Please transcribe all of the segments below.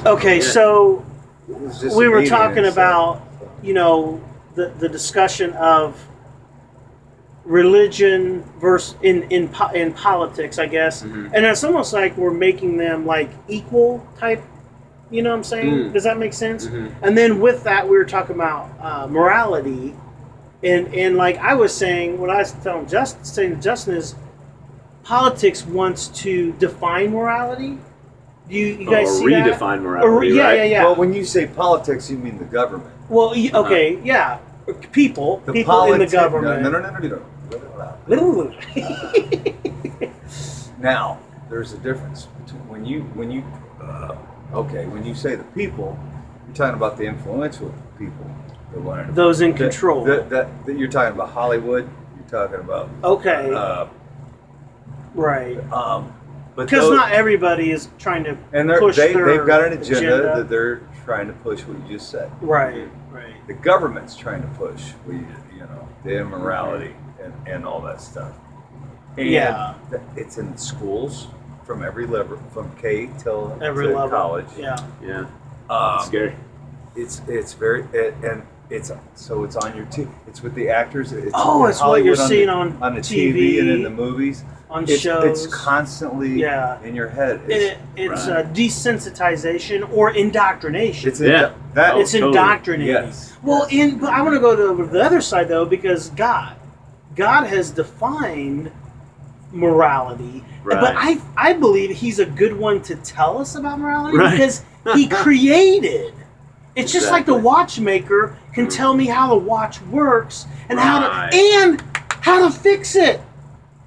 Okay, so It's just we a were meeting talking and about, the discussion of religion versus in politics, I guess, Mhm. and it's almost like we're making them like equal type. You know what I'm saying? Mm. Does that make sense? Mhm. And then with that, we were talking about morality, and like I was saying, what I was saying to Justin is, politics wants to define morality. Do you guys see that? redefine morality, Yeah, right? yeah, yeah. Well, when you say politics, you mean the government. Well, okay, yeah. People in the government. No. Now, there's a difference between when you say the people, you're talking about the influential people, Those in control. That you're talking about Hollywood. You're talking about Okay. Right. but Because not everybody is trying to and push they've their got an agenda that they're trying to push. What you just said. Right. Right. The government's trying to push, the immorality and all that stuff. And Yeah. it's in schools from every level, from K till Every to level. college. Yeah. Yeah. Um, Scary. It's very and it's on your TV. It's with the actors. It's It's what you're seeing on the TV, TV and in the movies. on It's shows. constantly in your head. It's desensitization or indoctrination. It's Yeah. It's totally. indoctrinating. Yes. Well, but I want to go to the other side though, because God has defined morality, Right. but I believe He's a good one to tell us about morality Right. because He created. It's just like the Exactly. watchmaker can tell me how the watch works and Right. how to fix it,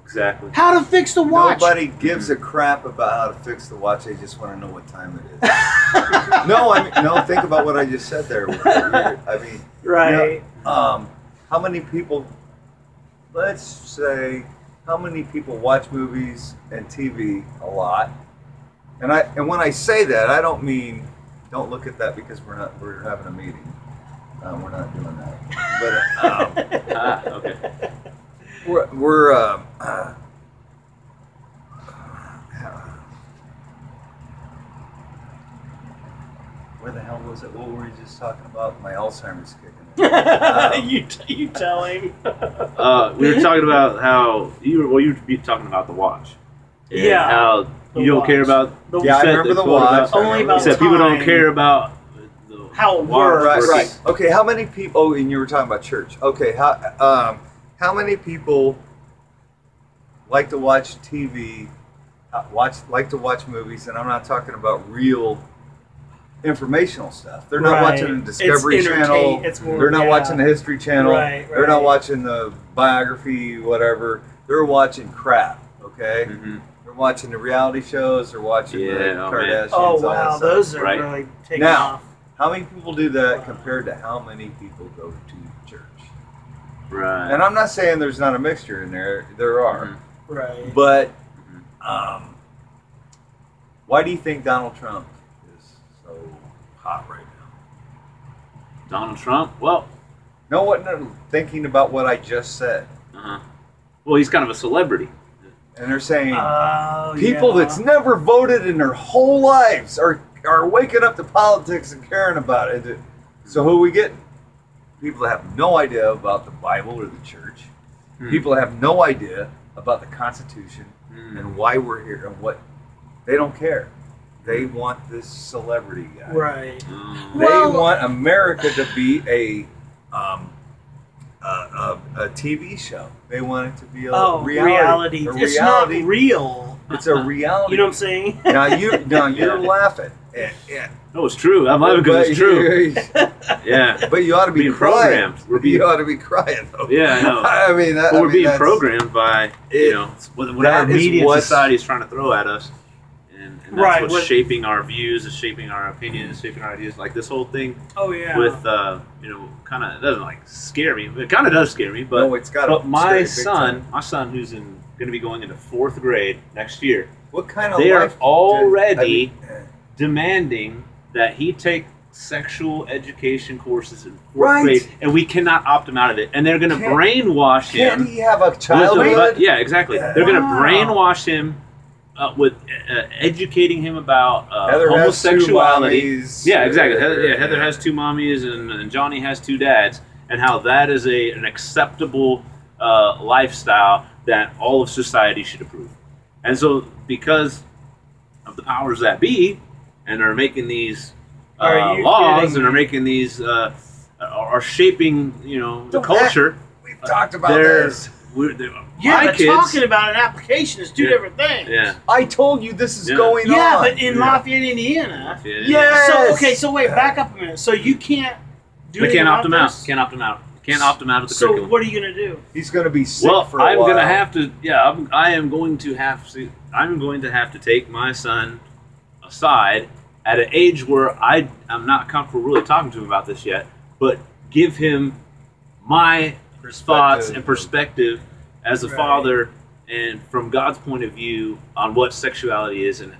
Exactly. how to fix the watch. Nobody gives a crap about how to fix the watch. They just want to know what time it is. No. Think about what I just said there. I mean, Right. how many people? Let's say how many people watch movies and TV a lot? And when I say that, I don't mean don't look at that because we're having a meeting. We're not doing that. But Okay. we're where the hell was it? What were we just talking about? My Alzheimer's kicking in. You tell him. We were talking about how you were talking about the watch. And Yeah. How The you don't watch. care about. The- Yeah, I said remember the quote watch. Only You about said people don't time. care about How it watch works. Right. Okay. How many people? Oh, and you were talking about church. Okay. How many people like to watch TV? Like to watch movies, and I'm not talking about real informational stuff. They're not Right. watching the Discovery It's Channel. entertain- it's more- They're not yeah. watching the History Channel. Right, They're not right. watching the biography, whatever. They're watching crap. Okay. Mhm. They're watching the reality shows. They're watching the Yeah, oh, man. Kardashians. Oh all that wow, stuff. those are Right. really taking Now, off. how many people do that compared to how many people go to church? Right. And I'm not saying there's not a mixture in there. There are. Mhm. Right. But why do you think Donald Trump is so hot right now? Donald Trump. Well. No, thinking about what I just said. Well, he's kind of a celebrity. And they're saying Oh, people yeah. that's never voted in their whole lives are waking up to politics and caring about it. So who we get? People that have no idea about the Bible or the church. People that have no idea about the Constitution and why we're here and what. They don't care. They want this celebrity guy. Right. They Well- want America to be a TV show. They want it to be a reality. A It's reality. not real. It's a reality. You know what I'm saying? Now you're laughing. Yeah. No, it's true. I'm laughing because it's true. Yeah. But you ought to be Being crying. programmed. You ought to be crying though. Yeah, I know. I mean, But we're being that's- programmed by whatever that is media what's- society is trying to throw at us, and that's Right, what's what- shaping our views, is shaping our opinions, shaping our ideas. Like this whole thing Oh yeah. with kind of, it doesn't like scare me. It kind of does scare me, but No, it's gotta but my scare you big son who's going to be going into 4th grade next year, What kind of they are life already demanding that he take sexual education courses in 4th Right. grade, and we cannot opt him out of it. And they're going to brainwash him. Can't he have a with childhood? yeah, exactly. Yeah. They're going to Wow. brainwash him with educating him about Heather homosexuality. has 2 mommies. Yeah, exactly. Heather has 2 mommies, and Johnny has 2 dads, and how that is an acceptable lifestyle that all of society should approve. And so, because of the powers that be, and are making these Are you laws, kidding and are me? making these, are shaping, the Don't culture. We've talked about They're- this. Yeah, my but kids, talking about an application is 2 Yeah. different things. yeah, I told you this is Yeah. going Yeah, on. but in Lafayette, Indiana. Yes. So okay, so wait, back up a minute. So you can't do They anything can't opt about them out. this? Can't opt them out. Can't opt them out of the So curriculum. what are you gonna do? He's going to be sick Well, for a I'm while. gonna have to. Yeah, I am going to have to. I'm going to have to take my son aside at an age where I'm not comfortable really talking to him about this yet, but give him my thoughts and perspective as a Right. father and from God's point of view on what sexuality is and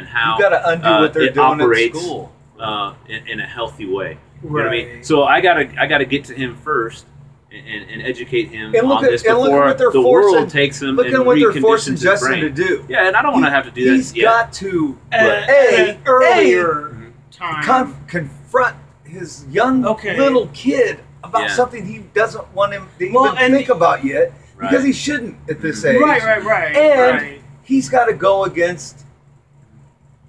how You got to undo what they're it doing operates at school. in a healthy way. You know what I mean? Right. So I gotta get to him first and educate him And look on at- this and look at before what they're the forcing- world takes him Look and at what they're reconditions forcing his Justin brain. to do. Yeah, and I don't want to have to do that He's yet. got to At an earlier time. confront his young Okay. little kid about Yeah. something he doesn't want him to Well, even and- think about yet, because Right. he shouldn't at this age. Right. And right. he's got to go against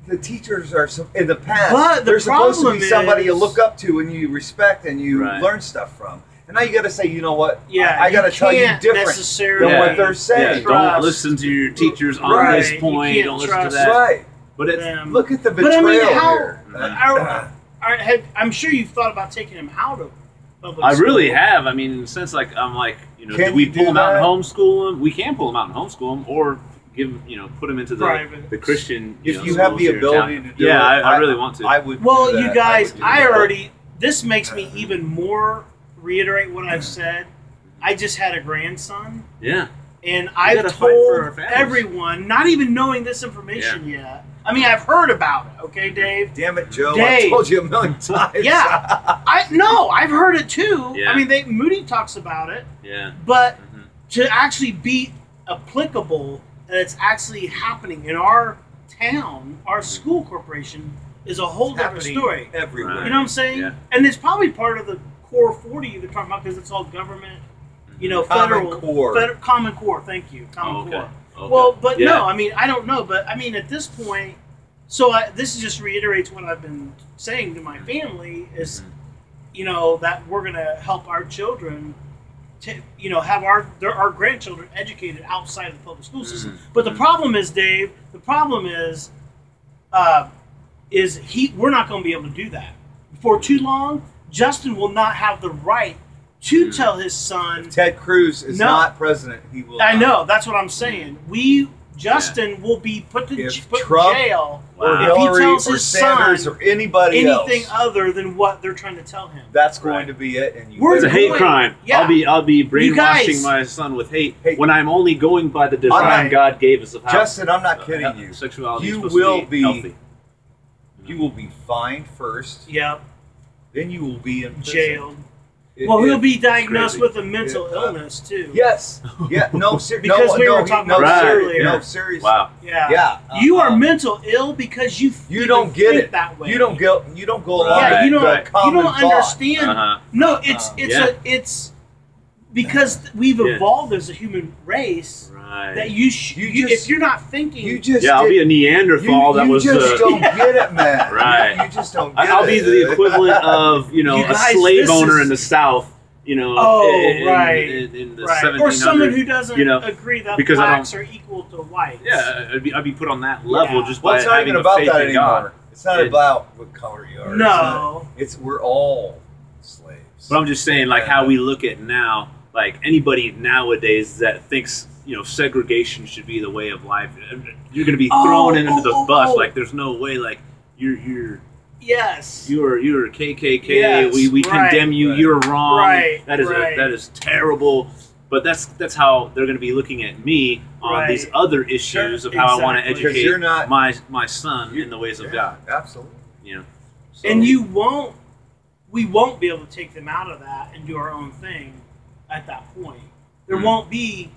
the teachers are in the past. But the they're supposed to problem be somebody you is- look up to and you respect and you Right. learn stuff from. And now you got to say, you know what? Yeah, I got to tell you can't different necessarily than what they're Yeah, saying. don't trust. listen to your teachers on Right, this you point. can't Don't listen to trust that. Right. But it's them. Look at the But I betrayal mean, how? here. I'm sure you've thought about taking him out of public I really school. have. I mean, in the sense like I'm like, Can do we you pull do him out and that? homeschool him? We can pull him out and homeschool him, or give put him into Private. the Christian. If know, you have schools the here in ability town. to do yeah, it, I really want to. I would. Well, do you that. guys, would do I that. already. This makes me even more reiterate what I've said. I just had a grandson, yeah, and I've gotta fight for our told families. everyone, not even knowing this information yet. I mean, I've heard about it. Okay, Dave. Damn it, Joe! I Dave. told you a million times. Yeah. I've heard it too. Yeah. I mean, Moody talks about it, yeah. but Mhm. to actually be applicable and it's actually happening in our town, our school corporation is a whole It's different happening story. everywhere. Right. You know what I'm saying? Yeah. And it's probably part of the core 40 you're talking about because it's all government, Common federal, Core. Common Core. Thank you, Common Oh, okay. Core. Okay. Well, but Yeah. no, I mean, I don't know, but I mean, at this point, this just reiterates what I've been saying to my family is, that we're gonna help our children to, have our grandchildren educated outside of the public school system. Mhm. But the problem is, Dave, we're not going to be able to do that for too long. Justin will not have the right to tell his son. Ted Cruz is No. not president. He will. I not. know, that's what I'm saying. Justin will be put If in Trump jail Or Wow. if he Hillary tells or his Sanders son or anybody anything else. other than what they're trying to tell him. That's going Right. to be it. And you We're It's a better- hate going- crime. yeah. I'll be brainwashing guys- my son with hate Hey. when I'm only going by the design Right. God gave us of how Justin, I'm not kidding you. Sexuality You is supposed will to be- healthy. You will be fined first. Yep, Then you will be in prison. jailed. If- Well, he'll if- be diagnosed crazy. with a mental If, illness too. Yes. Yeah. No. Because we were talking about this earlier. No. Seriously. Wow. Yeah. Yeah. You are uh-uh. mental ill because you You don't get think it that way. You don't go. You don't go along Right, Yeah, you don't. with right. the You common don't thought. understand. Uh-huh. No, it's Yeah. it's because we've Yeah. evolved as a human race Right. that You just- if you're not thinking, You just. Yeah, I'll did- be a Neanderthal that you was. just don't get it, man. Right. You just don't get I'll it. be the equivalent of You a guys, slave this owner is- in the South. Oh, in, right. in the right, 1700s. or someone who doesn't you know, agree that because I blacks are equal to whites. Yeah, I'd be put on that level Yeah. just Well, by it's not having even a about faith that in God. anymore. It's not It- about what color you are. No. It's we're all slaves. But I'm just saying, like how we look at now, like anybody nowadays that thinks segregation should be the way of life, you're going to be thrown into the bus. Like there's no way. Like you're Yes. you're KKK. Yes, we right. condemn you. Right. You're wrong. Right, That is right. that is terrible. But that's how they're going to be looking at me on Right. these other issues Sure, of how I want to exactly. Because you're educate not- my son in the ways of God. Absolutely. So, And we won't be able to take them out of that and do our own thing at that point. There Mhm. won't be,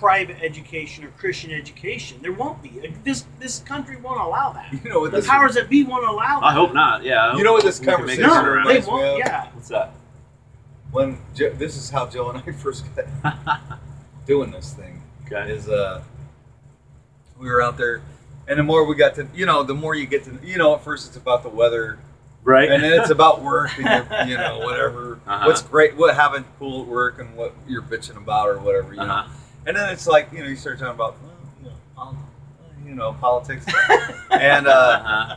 private education or Christian education. There won't be. This country won't allow that. You know what The this powers that be won't allow that. I hope not. Yeah. You know what this we can make conversation it No, around. they reminds me won't. of? Yeah. What's that? When this is how Joe and I first got doing this thing. Okay. Is we were out there, and the more we got to, the more you get to, at first it's about the weather, Right. and then it's about work and whatever. Uh-huh. What's great, what having cool at work, and what you're bitching about or whatever, Uh-huh. And then it's like you start talking about politics, and Uh-huh.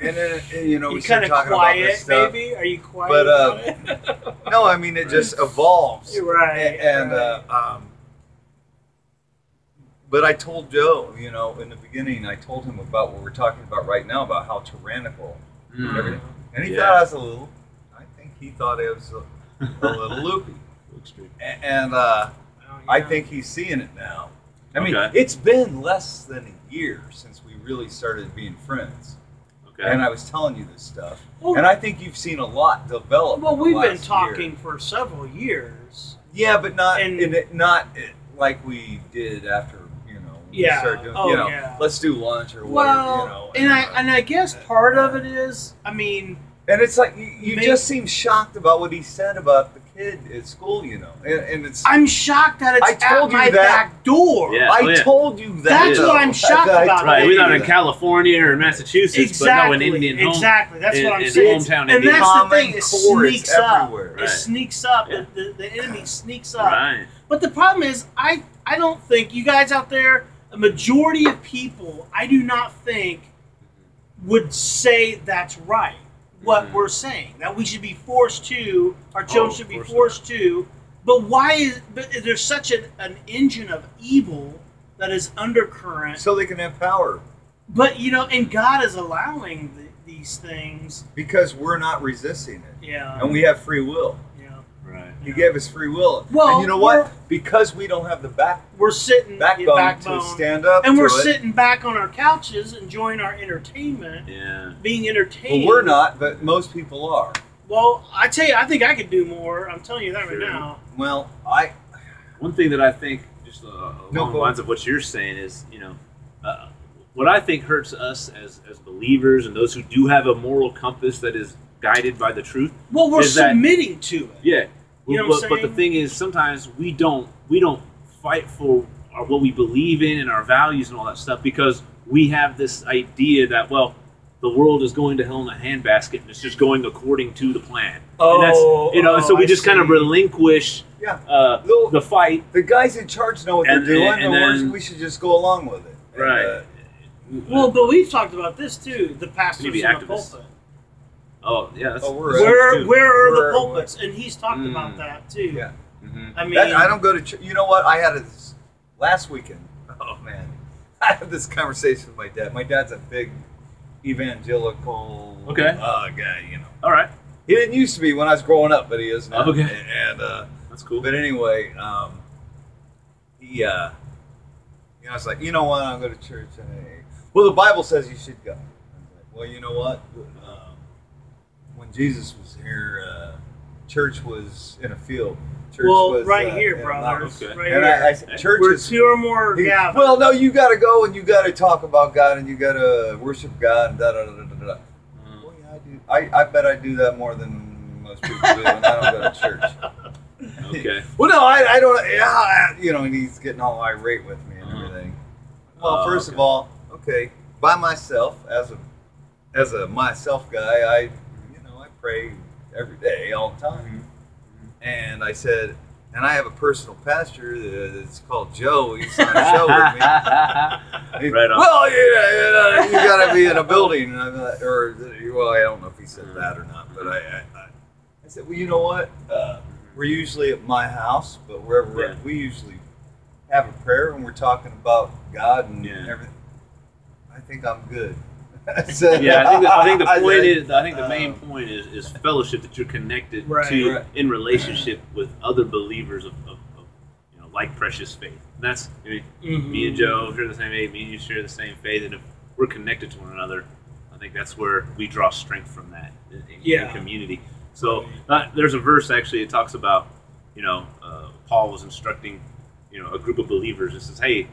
and then we You start kind of talking about this quiet, stuff. maybe? Are you quiet? But about it? no, I mean it just evolves. You're right. And right. but I told Joe, in the beginning, I told him about what we're talking about right now, about how tyrannical Mm. everything. And he Yeah. thought I was I think he thought it was a little loopy. Extreme. And Oh, I yeah. think he's seeing it now. I mean, Okay. it's been less than a year since we really started being friends. Okay. And I was telling you this stuff. Well, And I think you've seen a lot develop. well, in the we've been last talking year. for several years. Yeah, but not And- not like we did after we Yeah. started doing Oh, yeah. let's do lunch or Well, whatever. and I guess part of it is, I mean, and it's like you Maybe- just seem shocked about what he said about the kid at school, and it's I'm shocked that it's I told at you my that. back door. Yeah. I Oh, yeah. told you that. That's though. what I'm shocked I about. told Right. you We're not in that. California or Massachusetts, Exactly. but no, in Indian home. Exactly. That's in- what I'm in saying. hometown And Indian. that's the Common thing. It core, it's sneaks up. everywhere. It Right. sneaks up. Yeah. The enemy sneaks up. Right. But the problem is, I don't think you guys out there, a majority of people, I do not think would say that's right. What Mhm. we're saying, that we should be forced to, our children of should be course forced to. But why is? But there's such an engine of evil that is undercurrent. So they can have power But and God is allowing these things. because we're not resisting it, Yeah. and we have free will. Yeah. Right. He gave us free will, Well, and you know what? Because we don't have the We're sitting backbone to stand up, and to we're it. sitting back on our couches enjoying our entertainment, Yeah. being Well, entertained. we're not, but most people are. Well, I tell you, I think I could do more. I'm telling you that Sure. right now. Well, One thing that I think, just along No, the go lines of what you're saying, is what I think hurts us as believers and those who do have a moral compass that is guided by the truth. Well, we're Is that- submitting to it. Yeah. You know what I'm but the saying? thing is, sometimes we don't fight for what we believe in and our values and all that stuff because we have this idea that the world is going to hell in a handbasket and it's just going according to the plan. And that's, so we I just kind of see. relinquish yeah. the fight. The guys in charge know what And- they're doing, and and then- we should just go along with it. And, Right. Well, but we've talked about this too. The pastors in Maybe the activists. pulpit. Oh, yeah. That's, Oh, we're- that's Where too. where are We're- the pulpits? And he's talked Mm. about that too. Yeah. Mhm. I mean, I don't go to church. You know what? I had this last weekend. Oh man, I had this conversation with my dad. My dad's a big evangelical Okay. guy. All right. He didn't used to be when I was growing up, but he is now. Okay. And That's cool. but anyway, he I was like, you know what? I'm going to church, and well, the Bible says you should go. I was like, well, you know what? When Jesus was here, church was in a field. Church well, was right in here, a brothers. mountain. Okay. Right And here. I said, church Where is. two or more he- gather. well, no, you got to go and you got to talk about God and you got to worship God and da da da da da. da. Mm. Well, yeah, I do. I bet I do that more than most people do, and I don't go to church. Okay. Well, no, I don't. Yeah, and he's getting all irate with me and Uh-huh. everything. Well, first okay. of all, okay, by myself as a myself guy, I pray every day, all the time. And I said, and I have a personal pastor that's called Joe. He's on a show with me. Right on. Well, you got to be in a building, and I'm like, well, I don't know if he said that or not, but I said, well, you know what? We're usually at my house, but wherever we're Yeah. at, we usually have a prayer and we're talking about God and Yeah. everything. I think I'm good. I said, Yeah, I think the I point said, is, I think the main point is fellowship, that you're connected Right. to Right. in relationship with other believers of like precious faith. And that's Mhm. me and Joe share the same faith, me and you share the same faith, and if we're connected to one another, I think that's where we draw strength from that in Yeah. community. So there's a verse actually. It talks about Paul was instructing a group of believers and says, hey,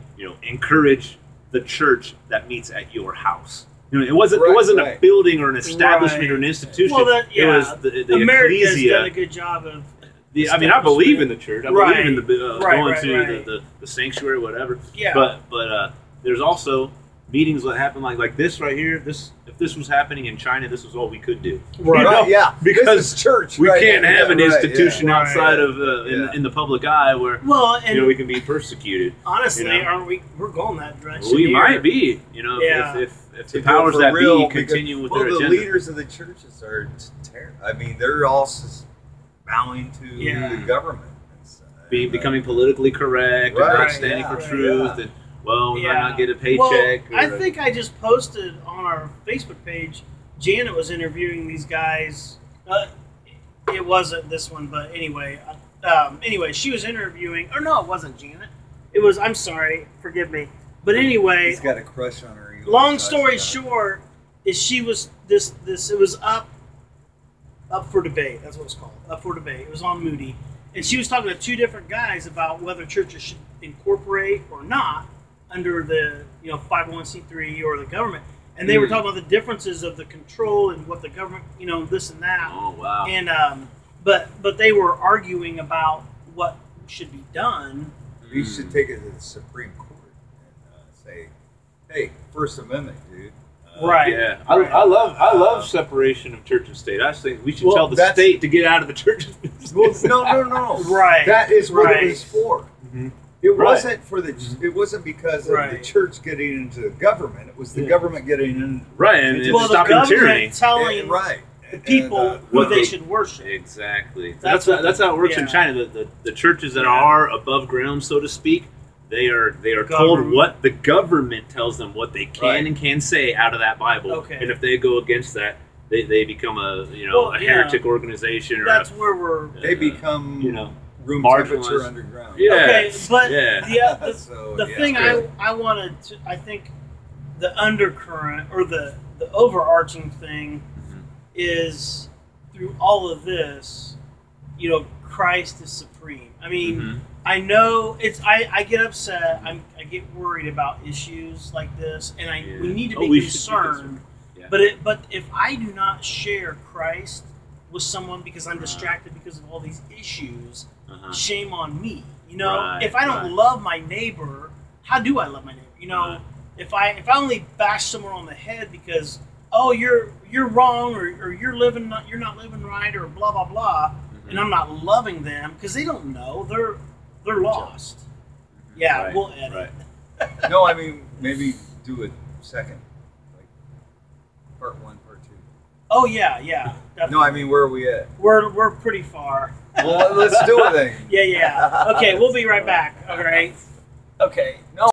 encourage the church that meets at your house. It wasn't Right. a building or an establishment Right. or an institution. Well, It was the America's ecclesia. done a good job of. I believe in the church. I Right. believe in the Right, going right, to right. the sanctuary, whatever. Yeah. But there's also meetings that happen like this right here. If this was happening in China, this was all we could do. Right. You know? Yeah, Because this is church. We right, can't yeah, have an right, institution yeah. outside Right. of in the public eye where Well, and we can be persecuted. honestly, you know? aren't we? We're going that direction. We here. might be, Yeah. if To the go powers for that real, be continue with because, their well, agenda. the leaders of the churches are terrible. I mean, they're all bowing to Yeah. the government. Becoming politically correct and Right, not standing yeah, for right, truth, yeah. and we might Yeah. not get a paycheck. Well, I or- think I just posted on our Facebook page. Janet was interviewing these guys. It wasn't this one, but anyway. Anyway, she was interviewing. Or no, it wasn't Janet. It was. I'm sorry. Forgive me. But anyway, He's got a crush on her. long story short, is she was this. It was up for debate. That's what it's called. Up for debate. It was on Moody, and she was talking to two different guys about whether churches should incorporate or not under the 501c3 or the government, and they were talking about the differences of the control and what the government this and that. Oh wow! And but they were arguing about what should be done. You should take it to the Supreme Court and say, "Hey, First Amendment, dude." Right. Yeah, Right. I love separation of church and state. I think we should Well, tell the that's- state to get out of the church's business. Well, no. Right. That is what Right. it was for. Mhm. It Right. wasn't for the. It wasn't because of the Right. church getting into the government. It was the Yeah. government getting in. Right, and Well, it's the stopping government tyranny. telling right. the people who what they they- should worship. Exactly. That's That's how it works in yeah. China. The churches that Yeah. are above ground, so to speak, they are told Government. what the government tells them what they can Right. and can say out of that Bible. Okay. And if they go against that, they become a Well, a yeah. heretic organization or That's where we're. They become room marginalized. temperature underground. Yeah. Okay, but Yeah. the So, the yeah. thing I wanted to, I think the undercurrent or the overarching thing Mhm. is through all of this, Christ is supreme. I mean, Mhm. I know it's. I get upset. I get worried about issues like this, and Yeah. we need to Oh, be we should be concerned. concerned. Yeah. But if I do not share Christ with someone because I'm distracted because of all these issues, Uh-huh. shame on me. Right, If I don't right. love my neighbor, how do I love my neighbor? Right. If I only bash someone on the head because you're wrong or you're not living right or blah blah blah, Mhm. and I'm not loving them because they don't know they're lost. Yeah, Right, we'll edit. right. No, I mean maybe do it second, like part 1, part 2. Oh yeah, definitely. No, I mean where are we at? we're pretty far. Well, let's do it then. Yeah. Okay, we'll be right back. All right. Okay. No.